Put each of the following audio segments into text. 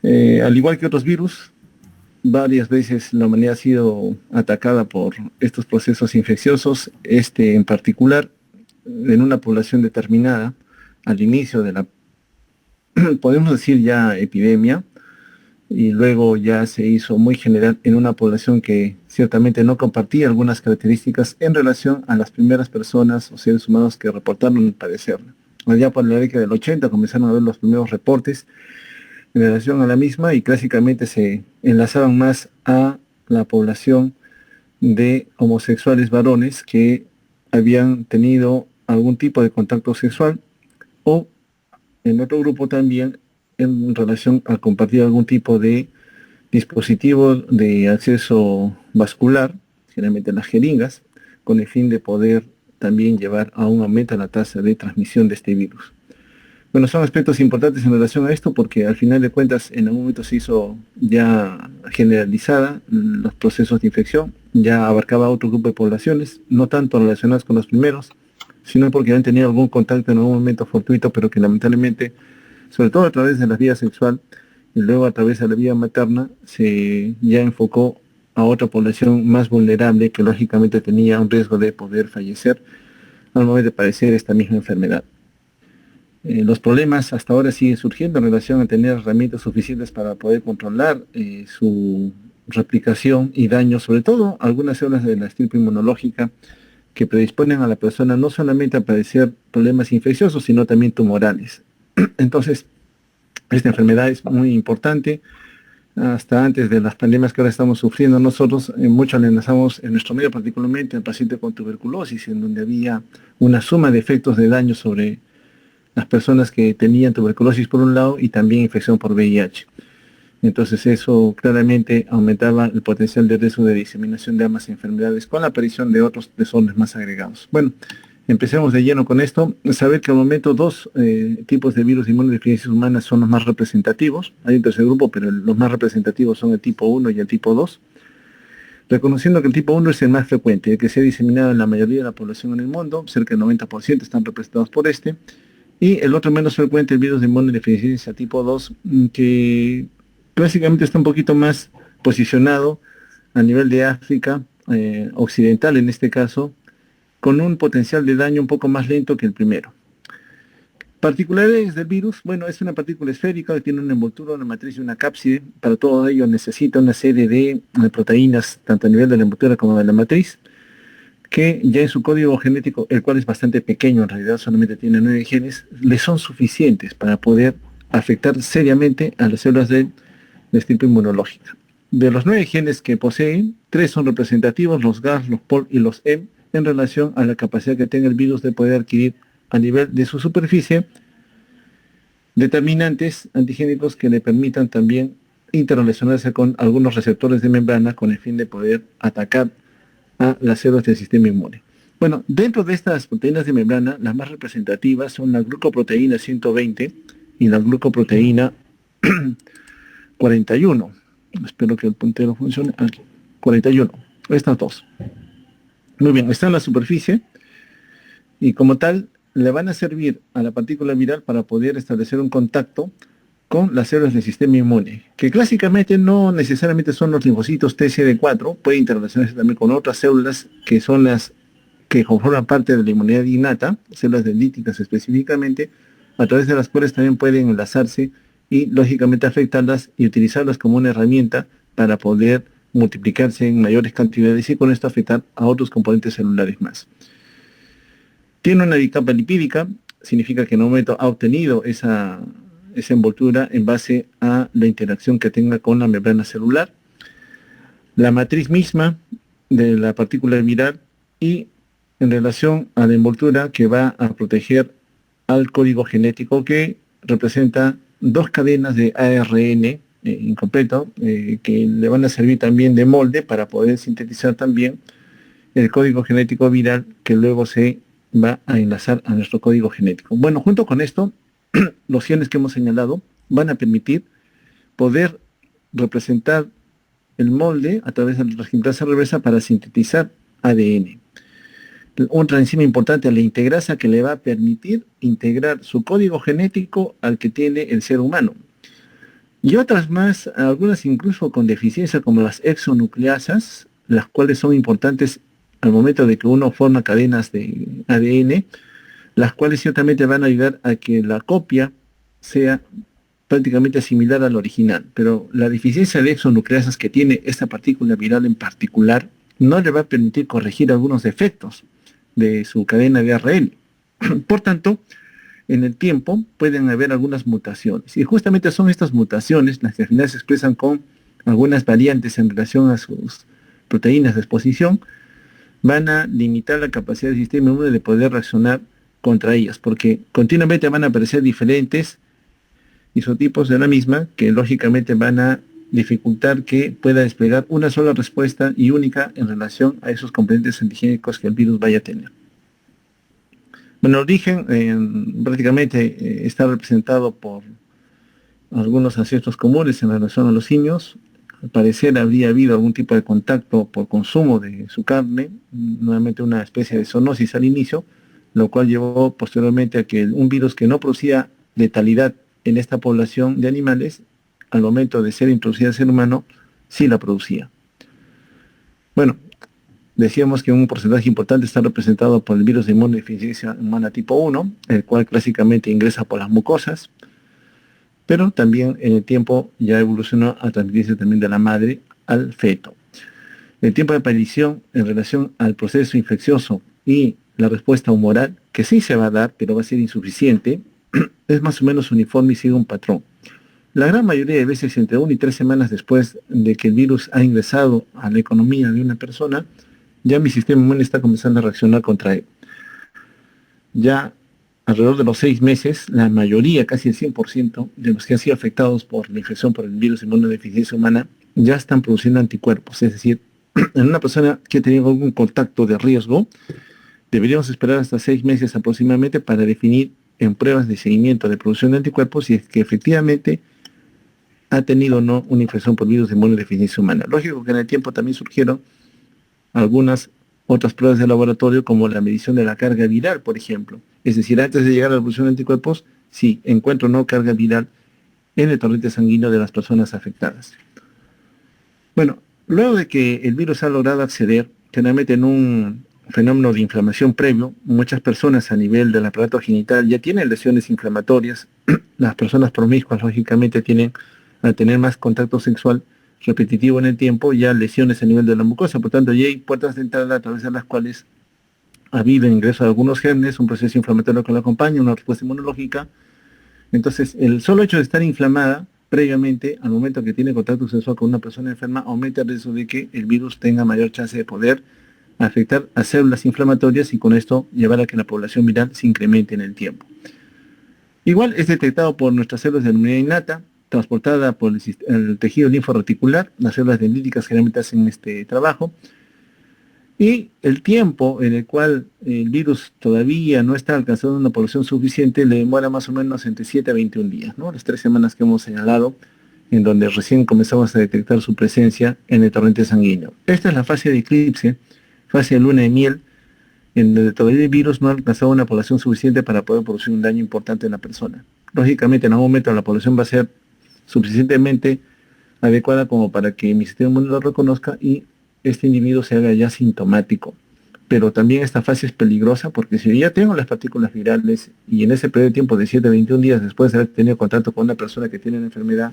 Al igual que otros virus, varias veces la humanidad ha sido atacada por estos procesos infecciosos, este en particular, en una población determinada, al inicio de la, podemos decir ya epidemia, y luego ya se hizo muy general en una población que ciertamente no compartía algunas características en relación a las primeras personas o seres humanos que reportaron padecerla. Allá por la década del 80 comenzaron a ver los primeros reportes en relación a la misma y clásicamente se enlazaban más a la población de homosexuales varones que habían tenido algún tipo de contacto sexual o en otro grupo también en relación a compartir algún tipo de dispositivo de acceso vascular, generalmente las jeringas, con el fin de poder también llevar a un aumento en la tasa de transmisión de este virus. Bueno, son aspectos importantes en relación a esto porque al final de cuentas en algún momento se hizo ya generalizada los procesos de infección, ya abarcaba otro grupo de poblaciones, no tanto relacionadas con los primeros, sino porque han tenido algún contacto en algún momento fortuito, pero que lamentablemente, sobre todo a través de la vía sexual y luego a través de la vía materna, se ya enfocó a otra población más vulnerable que lógicamente tenía un riesgo de poder fallecer al momento de padecer esta misma enfermedad. Los problemas hasta ahora siguen surgiendo en relación a tener herramientas suficientes para poder controlar su replicación y daño, sobre todo algunas células de la estirpe inmunológica que predisponen a la persona no solamente a padecer problemas infecciosos, sino también tumorales. Entonces, esta enfermedad es muy importante. Hasta antes de las pandemias que ahora estamos sufriendo, nosotros mucho le enlazamos en nuestro medio, particularmente al paciente con tuberculosis, en donde había una suma de efectos de daño sobre las personas que tenían tuberculosis por un lado y también infección por VIH. Entonces eso claramente aumentaba el potencial de riesgo de diseminación de ambas enfermedades con la aparición de otros desórdenes más agregados. Bueno, empecemos de lleno con esto. Saber que al momento dos tipos de virus de inmunodeficiencias humanas son los más representativos. Hay un tercer grupo, pero los más representativos son el tipo 1 y el tipo 2. Reconociendo que el tipo 1 es el más frecuente, el que se ha diseminado en la mayoría de la población en el mundo, cerca del 90% están representados por este. Y el otro menos frecuente, el virus de inmunodeficiencia tipo 2, que básicamente está un poquito más posicionado a nivel de África occidental en este caso, con un potencial de daño un poco más lento que el primero. Particularidades del virus, bueno, es una partícula esférica que tiene una envoltura, una matriz y una cápside. Para todo ello necesita una serie de proteínas, tanto a nivel de la envoltura como de la matriz, que ya en su código genético, el cual es bastante pequeño, en realidad solamente tiene 9 genes, le son suficientes para poder afectar seriamente a las células de estirpe inmunológica. De los 9 genes que poseen, 3 son representativos, los GAR, los POL y los M, en relación a la capacidad que tenga el virus de poder adquirir a nivel de su superficie determinantes antigénicos que le permitan también interrelacionarse con algunos receptores de membrana con el fin de poder atacar a las células del sistema inmune. Bueno, dentro de estas proteínas de membrana, las más representativas son la glucoproteína 120 y la glucoproteína 41. Espero que el puntero funcione. Aquí, 41. Estas dos. Muy bien, está en la superficie y como tal le van a servir a la partícula viral para poder establecer un contacto con las células del sistema inmune, que clásicamente no necesariamente son los linfocitos TCD4, puede interrelacionarse también con otras células que son las que conforman parte de la inmunidad innata, células dendríticas específicamente, a través de las cuales también pueden enlazarse y lógicamente afectarlas y utilizarlas como una herramienta para poder multiplicarse en mayores cantidades y con esto afectar a otros componentes celulares más. Tiene una bicapa lipídica, significa que en un momento ha obtenido esa envoltura en base a la interacción que tenga con la membrana celular, la matriz misma de la partícula viral y en relación a la envoltura que va a proteger al código genético que representa 2 cadenas de ARN incompleto que le van a servir también de molde para poder sintetizar también el código genético viral que luego se va a enlazar a nuestro código genético. Bueno, junto con esto, los genes que hemos señalado van a permitir poder representar el molde a través de la transcriptasa reversa para sintetizar ADN. Otra enzima importante, la integrasa, que le va a permitir integrar su código genético al que tiene el ser humano. Y otras más, algunas incluso con deficiencia como las exonucleasas, las cuales son importantes al momento de que uno forma cadenas de ADN, las cuales ciertamente van a ayudar a que la copia sea prácticamente similar al original. Pero la deficiencia de exonucleasas que tiene esta partícula viral en particular no le va a permitir corregir algunos defectos de su cadena de ARN. Por tanto, en el tiempo pueden haber algunas mutaciones. Y justamente son estas mutaciones las que al final se expresan con algunas variantes en relación a sus proteínas de exposición, van a limitar la capacidad del sistema inmune de poder reaccionar contra ellas, porque continuamente van a aparecer diferentes isotipos de la misma que lógicamente van a dificultar que pueda desplegar una sola respuesta y única en relación a esos componentes antigénicos que el virus vaya a tener. Bueno, el origen prácticamente está representado por algunos ancestros comunes en relación a los simios. Al parecer habría habido algún tipo de contacto por consumo de su carne, nuevamente una especie de zoonosis al inicio, lo cual llevó posteriormente a que un virus que no producía letalidad en esta población de animales, al momento de ser introducida al ser humano, sí la producía. Bueno, decíamos que un porcentaje importante está representado por el virus de inmunodeficiencia humana tipo 1, el cual clásicamente ingresa por las mucosas, pero también en el tiempo ya evolucionó a transmitirse también de la madre al feto. El tiempo de aparición en relación al proceso infeccioso y la respuesta humoral, que sí se va a dar, pero va a ser insuficiente, es más o menos uniforme y sigue un patrón. La gran mayoría de veces, entre 1 y 3 semanas después de que el virus ha ingresado a la economía de una persona, ya mi sistema inmune está comenzando a reaccionar contra él. Ya alrededor de los 6 meses, la mayoría, casi el 100% de los que han sido afectados por la infección por el virus de inmunodeficiencia humana, ya están produciendo anticuerpos. Es decir, en una persona que ha tenido algún contacto de riesgo, deberíamos esperar hasta 6 meses aproximadamente para definir en pruebas de seguimiento de producción de anticuerpos si es que efectivamente ha tenido o no una infección por virus de inmunodeficiencia humana. Lógico que en el tiempo también surgieron algunas otras pruebas de laboratorio como la medición de la carga viral, por ejemplo. Es decir, antes de llegar a la producción de anticuerpos, si encuentro o no carga viral en el torrente sanguíneo de las personas afectadas. Bueno, luego de que el virus ha logrado acceder, generalmente en un fenómeno de inflamación previo, muchas personas a nivel del aparato genital ya tienen lesiones inflamatorias. Las personas promiscuas, lógicamente, tienen, al tener más contacto sexual repetitivo en el tiempo, ya lesiones a nivel de la mucosa. Por tanto, ya hay puertas de entrada a través de las cuales ha habido ingreso de algunos germes, un proceso inflamatorio que lo acompaña, una respuesta inmunológica. Entonces, el solo hecho de estar inflamada previamente, al momento que tiene contacto sexual con una persona enferma, aumenta el riesgo de que el virus tenga mayor chance de poder afectar a células inflamatorias y con esto llevar a que la población viral se incremente en el tiempo. Igual es detectado por nuestras células de inmunidad innata, transportada por el tejido linforeticular. Las células dendríticas generalmente hacen este trabajo. Y el tiempo en el cual el virus todavía no está alcanzando una población suficiente le demora más o menos entre 7 a 21 días, ¿no? Las 3 semanas que hemos señalado, en donde recién comenzamos a detectar su presencia en el torrente sanguíneo. Esta es la fase de eclipse, fase de luna de miel, en donde todavía el virus no ha alcanzado una población suficiente para poder producir un daño importante en la persona. Lógicamente, en algún momento la población va a ser suficientemente adecuada como para que mi sistema inmune lo reconozca y este individuo se haga ya sintomático. Pero también esta fase es peligrosa porque si yo ya tengo las partículas virales y en ese periodo de tiempo de 7 a 21 días después de haber tenido contacto con una persona que tiene la enfermedad,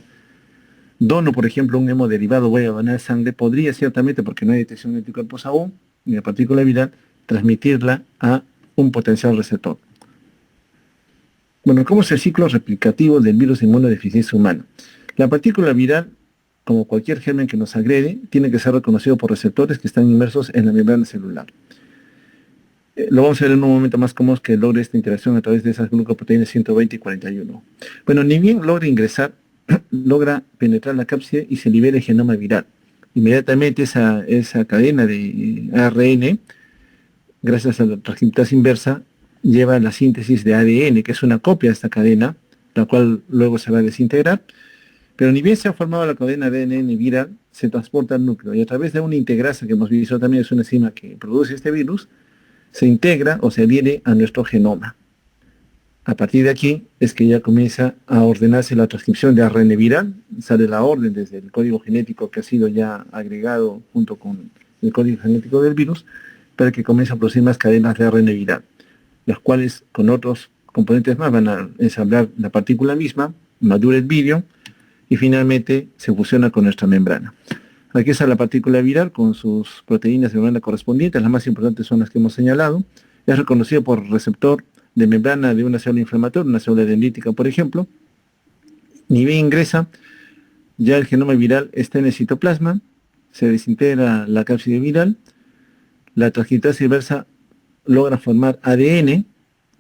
dono, por ejemplo, un hemoderivado, voy a donar sangre, podría ciertamente, porque no hay detección de anticuerpos aún, ni la partícula viral, transmitirla a un potencial receptor. Bueno, ¿cómo es el ciclo replicativo del virus de inmunodeficiencia humana? La partícula viral, como cualquier germen que nos agrede, tiene que ser reconocido por receptores que están inmersos en la membrana celular. Lo vamos a ver en un momento más cómo es que logre esta interacción a través de esas glucoproteínas 120 y 41. Bueno, ni bien logra ingresar, logra penetrar la cápside y se libera el genoma viral. Inmediatamente esa cadena de ARN, gracias a la transcriptasa inversa, lleva a la síntesis de ADN, que es una copia de esta cadena, la cual luego se va a desintegrar. Pero ni bien se ha formado la cadena de ADN viral, se transporta al núcleo y a través de una integrasa que hemos visto también es una enzima que produce este virus, se integra o se adhiere a nuestro genoma. A partir de aquí es que ya comienza a ordenarse la transcripción de ARN viral sale la orden desde el código genético que ha sido ya agregado junto con el código genético del virus, para que comience a producir más cadenas de ARN viral, las cuales con otros componentes más van a ensamblar la partícula misma, madura el vídeo y finalmente se fusiona con nuestra membrana. Aquí está la partícula viral con sus proteínas de membrana correspondientes, las más importantes son las que hemos señalado. Es reconocido por receptor de membrana de una célula inflamatoria, una célula dendrítica, por ejemplo. Ni bien ingresa, ya el genoma viral está en el citoplasma, se desintegra la cápside viral, la transcriptasa inversa logra formar ADN,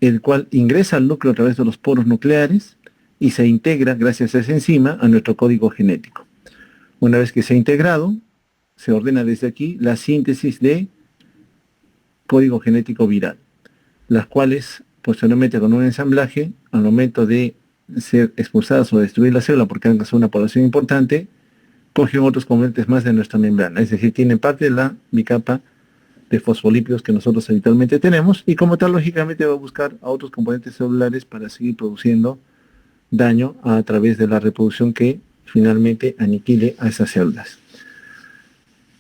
el cual ingresa al núcleo a través de los poros nucleares y se integra, gracias a esa enzima, a nuestro código genético. Una vez que se ha integrado, se ordena desde aquí la síntesis de código genético viral, las cuales posteriormente con un ensamblaje, al momento de ser expulsadas o destruir la célula porque han causado una población importante, cogen otros componentes más de nuestra membrana, es decir, tienen parte de la bicapa de fosfolípidos que nosotros habitualmente tenemos y como tal lógicamente va a buscar a otros componentes celulares para seguir produciendo daño a través de la reproducción que finalmente aniquile a esas células.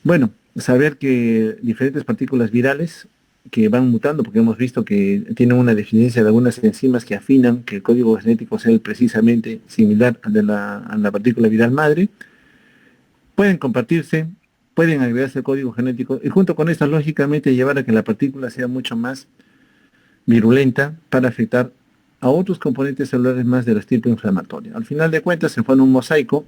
Bueno, saber que diferentes partículas virales que van mutando, porque hemos visto que tienen una deficiencia de algunas enzimas que afinan que el código genético sea precisamente similar al de a la partícula viral madre, pueden compartirse, pueden agregarse al código genético y junto con esto lógicamente llevar a que la partícula sea mucho más virulenta para afectar a otros componentes celulares más del tipo inflamatorio. Al final de cuentas se forma un mosaico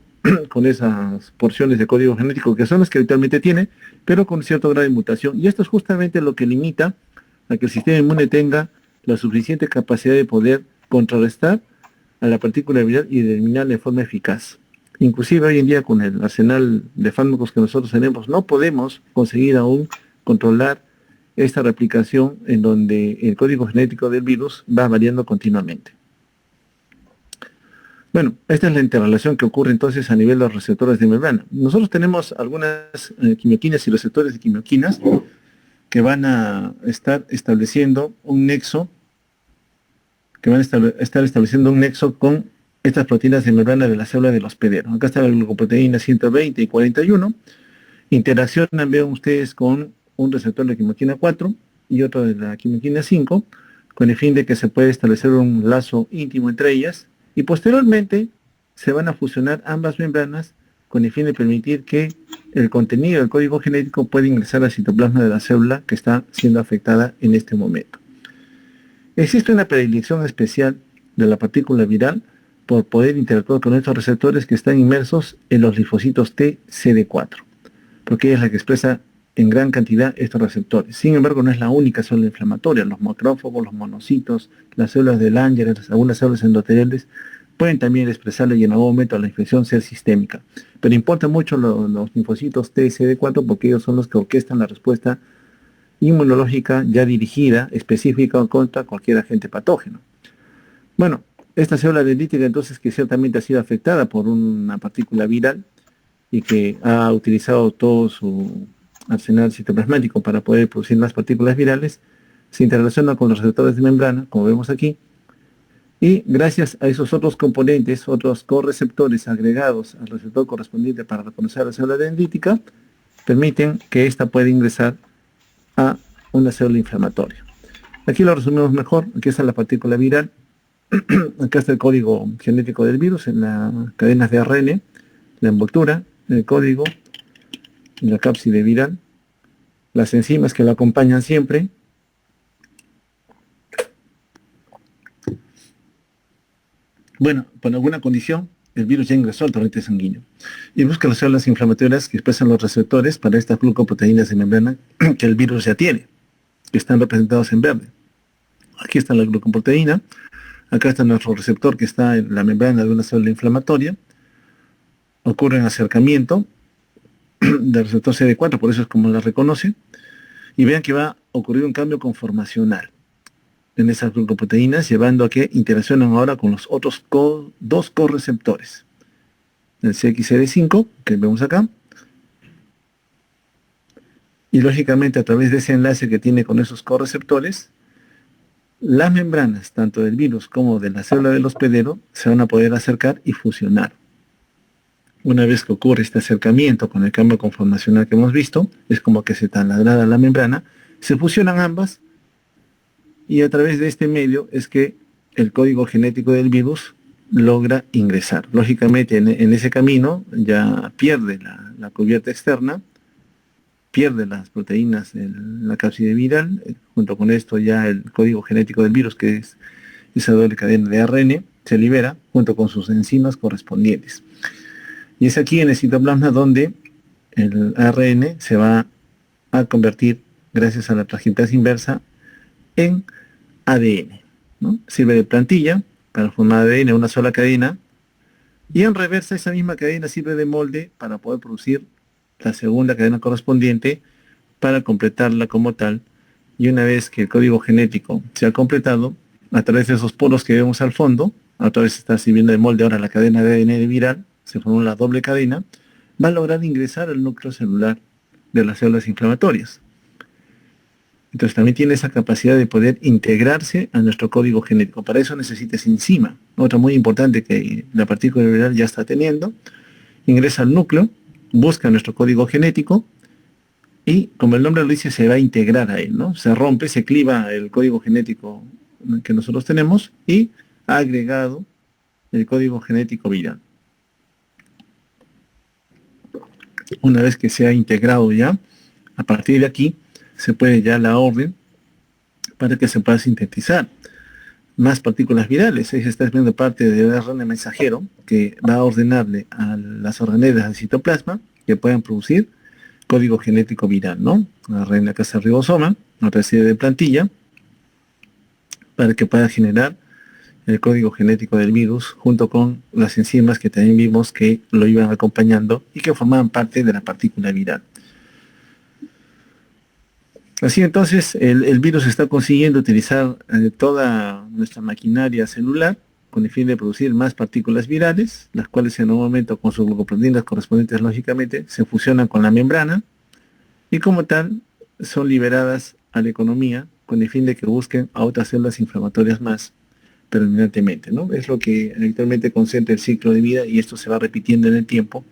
con esas porciones de código genético que son las que habitualmente tiene, pero con cierto grado de mutación. Y esto es justamente lo que limita a que el sistema inmune tenga la suficiente capacidad de poder contrarrestar a la partícula viral y de eliminarla de forma eficaz. Inclusive hoy en día con el arsenal de fármacos que nosotros tenemos, no podemos conseguir aún controlar esta replicación en donde el código genético del virus va variando continuamente. Bueno, esta es la interrelación que ocurre entonces a nivel de los receptores de membrana. Nosotros tenemos algunas quimioquinas y receptores de quimioquinas que van a estar estableciendo un nexo, estar estableciendo un nexo con estas proteínas de membrana de la célula del hospedero. Acá está la glucoproteína 120 y 41. Interaccionan, vean ustedes, con un receptor de quimioquina 4 y otro de la quimioquina 5, con el fin de que se pueda establecer un lazo íntimo entre ellas, y posteriormente se van a fusionar ambas membranas con el fin de permitir que el contenido del código genético pueda ingresar al citoplasma de la célula que está siendo afectada en este momento. Existe una predilección especial de la partícula viral por poder interactuar con estos receptores que están inmersos en los linfocitos T CD4, porque ella es la que expresa en gran cantidad estos receptores. Sin embargo, no es la única célula inflamatoria. Los macrófagos, los monocitos, las células de Langer, algunas células endoteliales pueden también expresarle y en algún momento la infección ser sistémica. Pero importan mucho los linfocitos T y CD4 porque ellos son los que orquestan la respuesta inmunológica ya dirigida, específica contra cualquier agente patógeno. Bueno, esta célula dendrítica entonces que ciertamente ha sido afectada por una partícula viral y que ha utilizado todo su arsenal citoplasmático para poder producir más partículas virales, se interrelaciona con los receptores de membrana, como vemos aquí, y gracias a esos otros componentes, otros correceptores agregados al receptor correspondiente para reconocer la célula dendrítica, permiten que ésta pueda ingresar a una célula inflamatoria. Aquí lo resumimos mejor. Aquí está la partícula viral, acá está el código genético del virus en las cadenas de ARN, la envoltura, el código, la cápside viral, las enzimas que lo acompañan siempre, bueno, por alguna condición, el virus ya ingresó al torrente sanguíneo y busca las células inflamatorias que expresan los receptores para estas glucoproteínas de membrana que el virus ya tiene, que están representados en verde. Aquí está la glucoproteína, acá está nuestro receptor que está en la membrana de una célula inflamatoria, ocurre un acercamiento del receptor CD4, por eso es como la reconoce, y vean que va a ocurrir un cambio conformacional en esas glucoproteínas, llevando a que interaccionan ahora con los otros dos correceptores, el CXCD5, que vemos acá, y lógicamente a través de ese enlace que tiene con esos correceptores, las membranas, tanto del virus como de la célula del hospedero, se van a poder acercar y fusionar. Una vez que ocurre este acercamiento con el cambio conformacional que hemos visto, es como que se taladrada la membrana, se fusionan ambas y a través de este medio es que el código genético del virus logra ingresar. Lógicamente en ese camino ya pierde la cubierta externa, pierde las proteínas de la cápside viral, junto con esto ya el código genético del virus, que es esa doble cadena de ARN, se libera junto con sus enzimas correspondientes. Y es aquí en el citoplasma donde el ARN se va a convertir, gracias a la transcriptasa inversa, en ADN, ¿no? Sirve de plantilla para formar ADN, una sola cadena, y en reversa esa misma cadena sirve de molde para poder producir la segunda cadena correspondiente para completarla como tal. Y una vez que el código genético se ha completado, a través de esos polos que vemos al fondo, a través está sirviendo de molde ahora la cadena de ADN viral, se forma la doble cadena, va a lograr ingresar al núcleo celular de las células inflamatorias. Entonces también tiene esa capacidad de poder integrarse a nuestro código genético. Para eso necesita esa enzima. Otra muy importante que la partícula viral ya está teniendo, ingresa al núcleo, busca nuestro código genético y, como el nombre lo dice, se va a integrar a él, ¿no? Se rompe, se cliva el código genético que nosotros tenemos y ha agregado el código genético viral. Una vez que se ha integrado ya, a partir de aquí se puede ya la orden para que se pueda sintetizar más partículas virales. Ahí se está viendo parte del ARN mensajero que va a ordenarle a las organelas del citoplasma que puedan producir código genético viral, ¿no? ARN acá está el ribosoma, otra serie de plantilla, para que pueda generar el código genético del virus junto con las enzimas que también vimos que lo iban acompañando y que formaban parte de la partícula viral. Así entonces el virus está consiguiendo utilizar toda nuestra maquinaria celular con el fin de producir más partículas virales, las cuales en un momento con sus glucoproteínas correspondientes lógicamente se fusionan con la membrana y como tal son liberadas a la economía con el fin de que busquen a otras células inflamatorias más predominantemente, ¿no? Es lo que habitualmente concentra el ciclo de vida y esto se va repitiendo en el tiempo,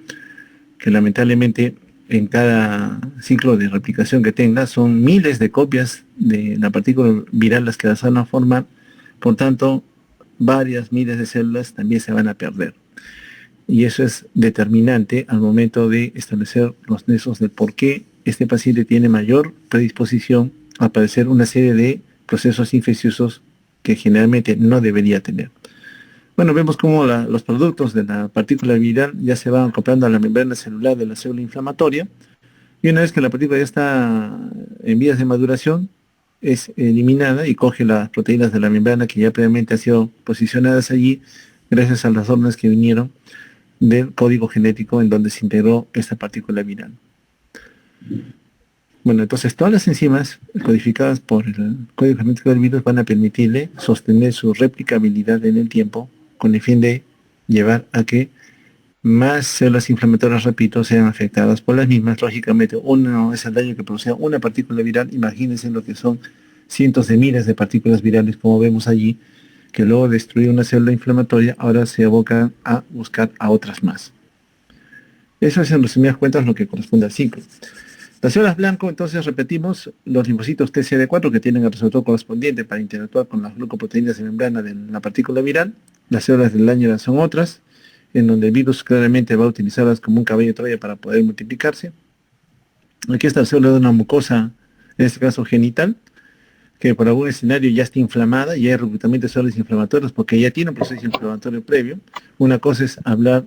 que lamentablemente en cada ciclo de replicación que tenga son miles de copias de la partícula viral las que las van a formar, por tanto varias miles de células también se van a perder. Y eso es determinante al momento de establecer los nexos del por qué este paciente tiene mayor predisposición a padecer una serie de procesos infecciosos que generalmente no debería tener. Bueno, vemos cómo los productos de la partícula viral ya se van acoplando a la membrana celular de la célula inflamatoria y una vez que la partícula ya está en vías de maduración, es eliminada y coge las proteínas de la membrana que ya previamente han sido posicionadas allí gracias a las órdenes que vinieron del código genético en donde se integró esta partícula viral. Bueno, entonces todas las enzimas codificadas por el código genético del virus van a permitirle sostener su replicabilidad en el tiempo con el fin de llevar a que más células inflamatorias, repito, sean afectadas por las mismas. Lógicamente, uno es el daño que producía una partícula viral. Imagínense lo que son cientos de miles de partículas virales, como vemos allí, que luego de destruir una célula inflamatoria, ahora se abocan a buscar a otras más. Eso es, en resumidas cuentas, lo que corresponde al ciclo. Las células blanco, entonces repetimos, los linfocitos TCD4 que tienen el receptor correspondiente para interactuar con las glucoproteínas de membrana de la partícula viral. Las células del láñera son otras, en donde el virus claramente va a utilizarlas como un caballo de Troya para poder multiplicarse. Aquí está la célula de una mucosa, en este caso genital, que por algún escenario ya está inflamada, y hay reclutamiento de células inflamatorias porque ya tiene un proceso inflamatorio previo. Una cosa es hablar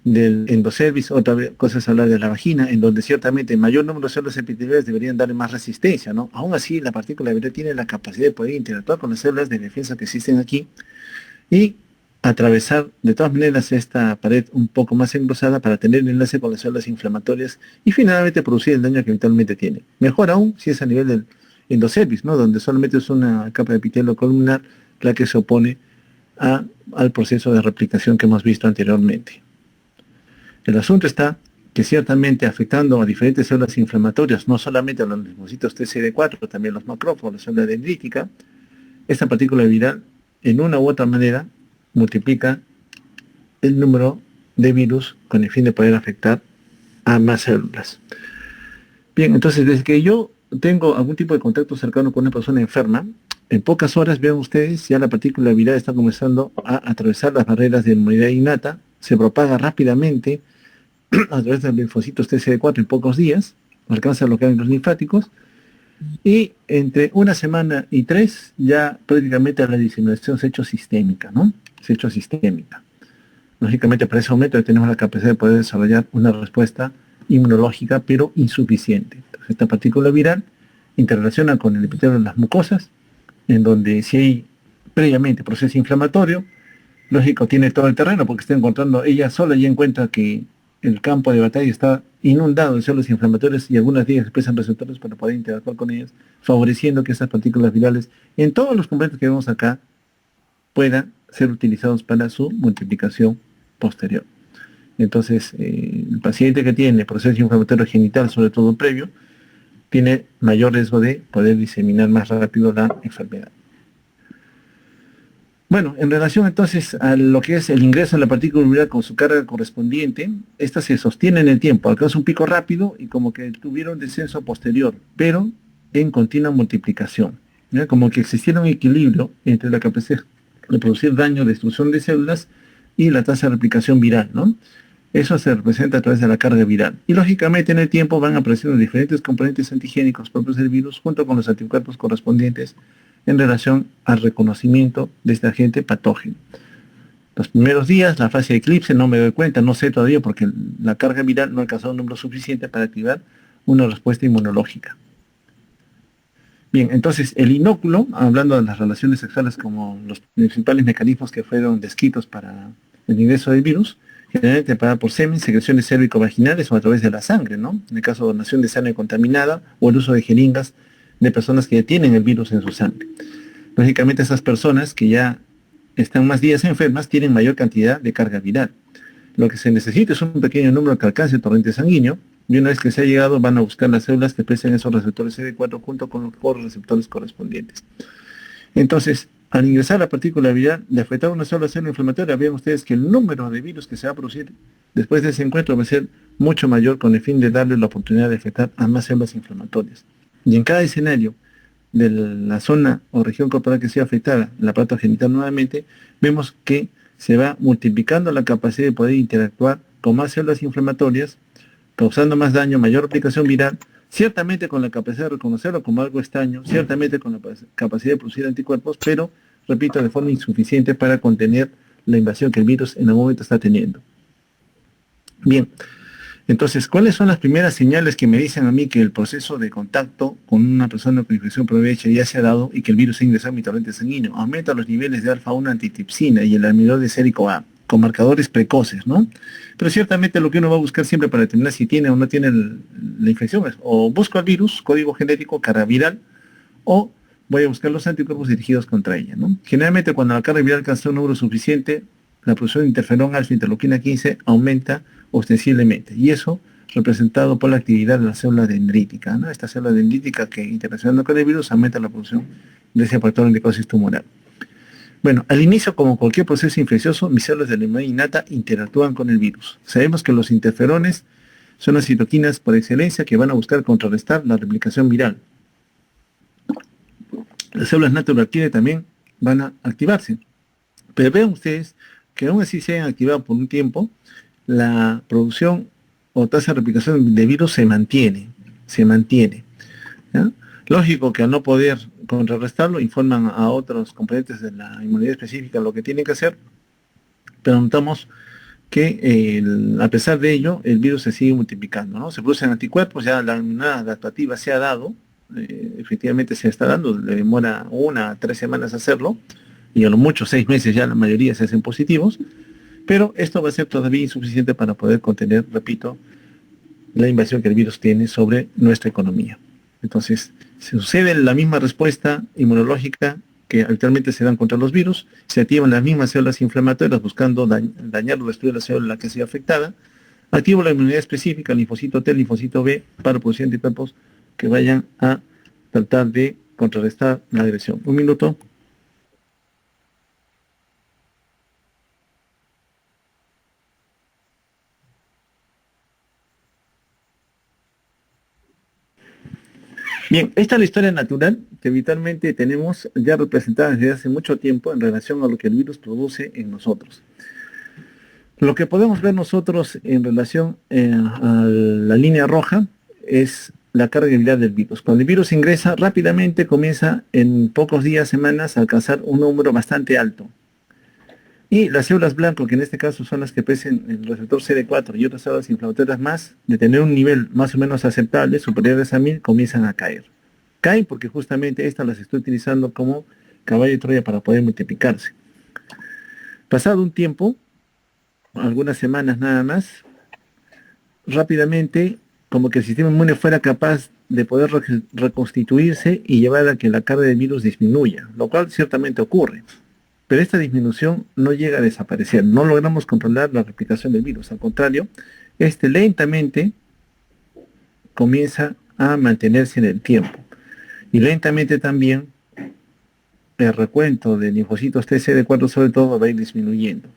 del endocervix, otra cosa es hablar de la vagina, en donde ciertamente el mayor número de células epiteliales deberían darle más resistencia, ¿no? Aún así, la partícula viral tiene la capacidad de poder interactuar con las células de defensa que existen aquí y atravesar de todas maneras esta pared un poco más engrosada para tener el enlace con las células inflamatorias y finalmente producir el daño que habitualmente tiene. Mejor aún si es a nivel del endocervix, ¿no? Donde solamente es una capa de epitelio columnar la que se opone al proceso de replicación que hemos visto anteriormente. El asunto está que ciertamente afectando a diferentes células inflamatorias, no solamente a los linfocitos TCD4, también los macrófagos, la célula dendrítica, esta partícula viral en una u otra manera multiplica el número de virus con el fin de poder afectar a más células. Bien, entonces desde que yo tengo algún tipo de contacto cercano con una persona enferma, en pocas horas, vean ustedes, ya la partícula viral está comenzando a atravesar las barreras de inmunidad innata, se propaga rápidamente a través de los linfocitos TCD4 en pocos días, alcanza los ganglios linfáticos, y entre una semana y 3 ya prácticamente la diseminación se ha hecho sistémica, ¿no? Se ha hecho sistémica. Lógicamente, para ese momento ya tenemos la capacidad de poder desarrollar una respuesta inmunológica, pero insuficiente. Entonces, esta partícula viral interrelaciona con el epitelio de las mucosas, en donde si hay previamente proceso inflamatorio, lógico, tiene todo el terreno, porque está encontrando ella sola y encuentra que el campo de batalla está inundado de células inflamatorias y algunas de ellas expresan receptores para poder interactuar con ellas, favoreciendo que esas partículas virales, en todos los componentes que vemos acá, puedan ser utilizados para su multiplicación posterior. Entonces, el paciente que tiene proceso inflamatorio genital, sobre todo previo, tiene mayor riesgo de poder diseminar más rápido la enfermedad. Bueno, en relación entonces a lo que es el ingreso de la partícula viral con su carga correspondiente, esta se sostiene en el tiempo, alcanza un pico rápido y como que tuviera un descenso posterior, pero en continua multiplicación, ¿ya? Como que existiera un equilibrio entre la capacidad de producir daño, destrucción de células y la tasa de replicación viral, ¿no? Eso se representa a través de la carga viral. Y lógicamente en el tiempo van apareciendo diferentes componentes antigénicos propios del virus junto con los anticuerpos correspondientes en relación al reconocimiento de este agente patógeno. Los primeros días, la fase de eclipse, no me doy cuenta, no sé todavía porque la carga viral no ha alcanzado un número suficiente para activar una respuesta inmunológica. Bien, entonces el inóculo, hablando de las relaciones sexuales como los principales mecanismos que fueron descritos para el ingreso del virus, generalmente para por semen, secreciones cérvico-vaginales o a través de la sangre, ¿no? En el caso de donación de sangre contaminada o el uso de jeringas de personas que ya tienen el virus en su sangre. Lógicamente esas personas que ya están más días enfermas tienen mayor cantidad de carga viral. Lo que se necesita es un pequeño número que alcance el torrente sanguíneo y una vez que se ha llegado van a buscar las células que expresen esos receptores CD4 junto con los receptores correspondientes. Entonces, al ingresar la partícula viral de afectar una sola célula inflamatoria, vean ustedes que el número de virus que se va a producir después de ese encuentro va a ser mucho mayor con el fin de darle la oportunidad de afectar a más células inflamatorias. Y en cada escenario de la zona o región corporal que sea afectada, el aparato genital nuevamente, vemos que se va multiplicando la capacidad de poder interactuar con más células inflamatorias, causando más daño, mayor aplicación viral, ciertamente con la capacidad de reconocerlo como algo extraño, ciertamente con la capacidad de producir anticuerpos, pero, repito, de forma insuficiente para contener la invasión que el virus en algún momento está teniendo. Bien, entonces, ¿cuáles son las primeras señales que me dicen a mí que el proceso de contacto con una persona con infección por VIH ya se ha dado y que el virus ha ingresado a mi torrente sanguíneo? Aumenta los niveles de alfa-1 antitipsina y el amiloide sérico A, con marcadores precoces, ¿no? Pero ciertamente lo que uno va a buscar siempre para determinar si tiene o no tiene la infección es o busco el virus, código genético, carga viral, o voy a buscar los anticuerpos dirigidos contra ella, ¿no? Generalmente cuando la carga viral alcanza un número suficiente, la producción de interferón alfa, interleuquina 15, aumenta ostensiblemente, y eso representado por la actividad de la célula dendrítica, ¿no? Esta célula dendrítica que interaccionando con el virus aumenta la producción de ese factor de necrosis tumoral. Bueno, al inicio, como cualquier proceso infeccioso, mis células de la inmunidad innata interactúan con el virus. Sabemos que los interferones son las citoquinas por excelencia que van a buscar contrarrestar la replicación viral. Las células natural killer también van a activarse. Pero vean ustedes que aún así se hayan activado por un tiempo, la producción o tasa de replicación de virus se mantiene, ¿ya? Lógico que al no poder contrarrestarlo, informan a otros componentes de la inmunidad específica lo que tienen que hacer, pero notamos que a pesar de ello, el virus se sigue multiplicando, ¿no? Se producen anticuerpos, ya la inmunidad adaptativa se ha dado, efectivamente se está dando, le demora 1 a 3 semanas hacerlo, y a lo mucho 6 meses ya la mayoría se hacen positivos, pero esto va a ser todavía insuficiente para poder contener, repito, la invasión que el virus tiene sobre nuestra economía. Entonces, se sucede la misma respuesta inmunológica que habitualmente se dan contra los virus, se activan las mismas células inflamatorias buscando dañar o destruir la célula que sea afectada, activo la inmunidad específica, linfocito T, linfocito B, para producir anticuerpos que vayan a tratar de contrarrestar la agresión. Un minuto. Bien, esta es la historia natural que habitualmente tenemos ya representada desde hace mucho tiempo en relación a lo que el virus produce en nosotros. Lo que podemos ver nosotros en relación a la línea roja es la carga viral del virus. Cuando el virus ingresa, rápidamente comienza en pocos días, semanas, a alcanzar un número bastante alto. Y las células blanco, que en este caso son las que presen el receptor CD4 y otras células inflamatorias más, de tener un nivel más o menos aceptable, superiores a 1000, comienzan a caer. Caen porque justamente estas las estoy utilizando como caballo de Troya para poder multiplicarse. Pasado un tiempo, algunas semanas nada más, rápidamente, como que el sistema inmune fuera capaz de poder reconstituirse y llevar a que la carga del virus disminuya, lo cual ciertamente ocurre. Pero esta disminución no llega a desaparecer, no logramos controlar la replicación del virus, al contrario, este lentamente comienza a mantenerse en el tiempo. Y lentamente también el recuento de linfocitos TCD4 sobre todo va a ir disminuyendo.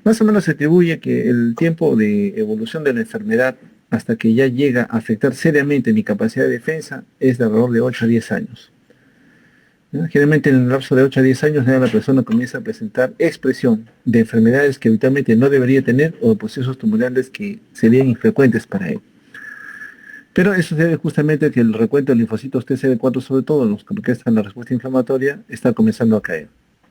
Más o menos se atribuye que el tiempo de evolución de la enfermedad hasta que ya llega a afectar seriamente mi capacidad de defensa es de alrededor de 8 a 10 años. ¿No? Generalmente en el lapso de 8 a 10 años ya la persona comienza a presentar expresión de enfermedades que habitualmente no debería tener o de procesos tumorales que serían infrecuentes para él. Pero eso se debe justamente a que el recuento de linfocitos TCD4, sobre todo los que orquestan la respuesta inflamatoria, está comenzando a caer.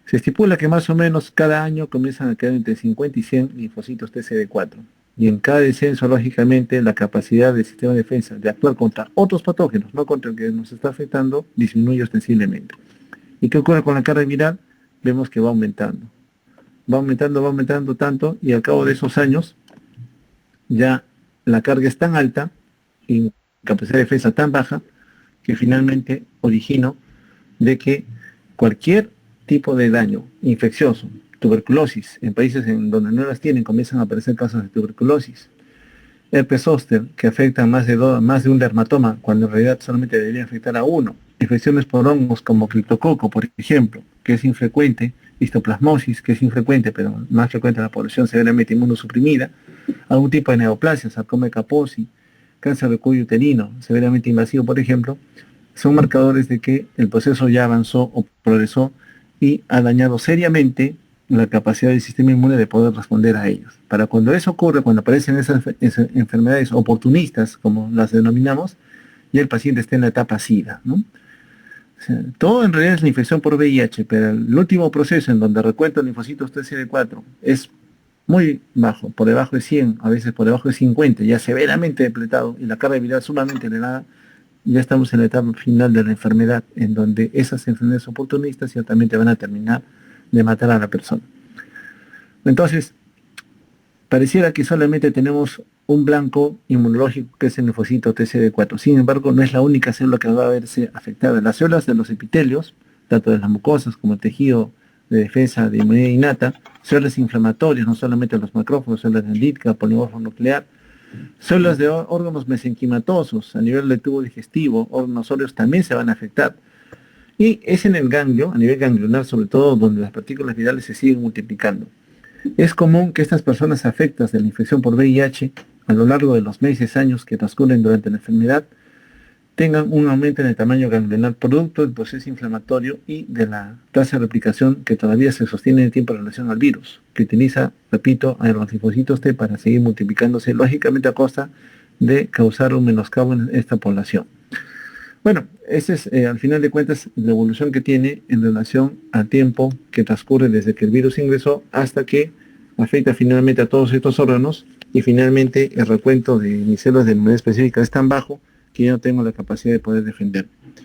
Se estipula que más o menos cada año comienzan a caer entre 50 y 100 linfocitos TCD4. Y en cada descenso, lógicamente, la capacidad del sistema de defensa de actuar contra otros patógenos, no contra el que nos está afectando, disminuye ostensiblemente. ¿Y qué ocurre con la carga viral? Vemos que va aumentando. Va aumentando tanto, y al cabo de esos años, ya la carga es tan alta y capacidad de defensa tan baja, que finalmente originó de que cualquier tipo de daño infeccioso, tuberculosis, en países en donde no las tienen, comienzan a aparecer casos de tuberculosis, herpes zóster, que afecta a más de un dermatoma, cuando en realidad solamente debería afectar a uno, infecciones por hongos como criptococo, por ejemplo, que es infrecuente, histoplasmosis, que es infrecuente, pero más frecuente en la población severamente inmunosuprimida, algún tipo de neoplasia, sarcoma de Kaposi, cáncer de cuello uterino, severamente invasivo, por ejemplo, son marcadores de que el proceso ya avanzó o progresó y ha dañado seriamente la capacidad del sistema inmune de poder responder a ellos. Para cuando eso ocurre, cuando aparecen esas enfermedades oportunistas, como las denominamos, ya el paciente está en la etapa SIDA, ¿no? O sea, todo en realidad es la infección por VIH, pero el último proceso en donde el recuento de linfocitos TCD4 es muy bajo, por debajo de 100, a veces por debajo de 50, ya severamente depletado, y la carga viral sumamente elevada, ya estamos en la etapa final de la enfermedad, en donde esas enfermedades oportunistas ciertamente van a terminar de matar a la persona. Entonces, pareciera que solamente tenemos un blanco inmunológico que es el linfocito TCD4. Sin embargo, no es la única célula que va a verse afectada. Las células de los epitelios, tanto de las mucosas como el tejido de defensa de inmunidad innata, células inflamatorias, no solamente los macrófagos, células dendríticas, polimorfo nuclear, células de órganos mesenquimatosos a nivel del tubo digestivo, órganos óseos también se van a afectar. Y es en el ganglio, a nivel ganglionar sobre todo, donde las partículas virales se siguen multiplicando. Es común que estas personas afectadas de la infección por VIH, a lo largo de los meses, años que transcurren durante la enfermedad, tengan un aumento en el tamaño ganglionar producto del proceso inflamatorio y de la tasa de replicación que todavía se sostiene en el tiempo en relación al virus, que utiliza, repito, a los linfocitos T para seguir multiplicándose, lógicamente a costa de causar un menoscabo en esta población. Bueno, esa es al final de cuentas la evolución que tiene en relación al tiempo que transcurre desde que el virus ingresó hasta que afecta finalmente a todos estos órganos y finalmente el recuento de mis células de inmunidad específica es tan bajo que yo no tengo la capacidad de poder defender.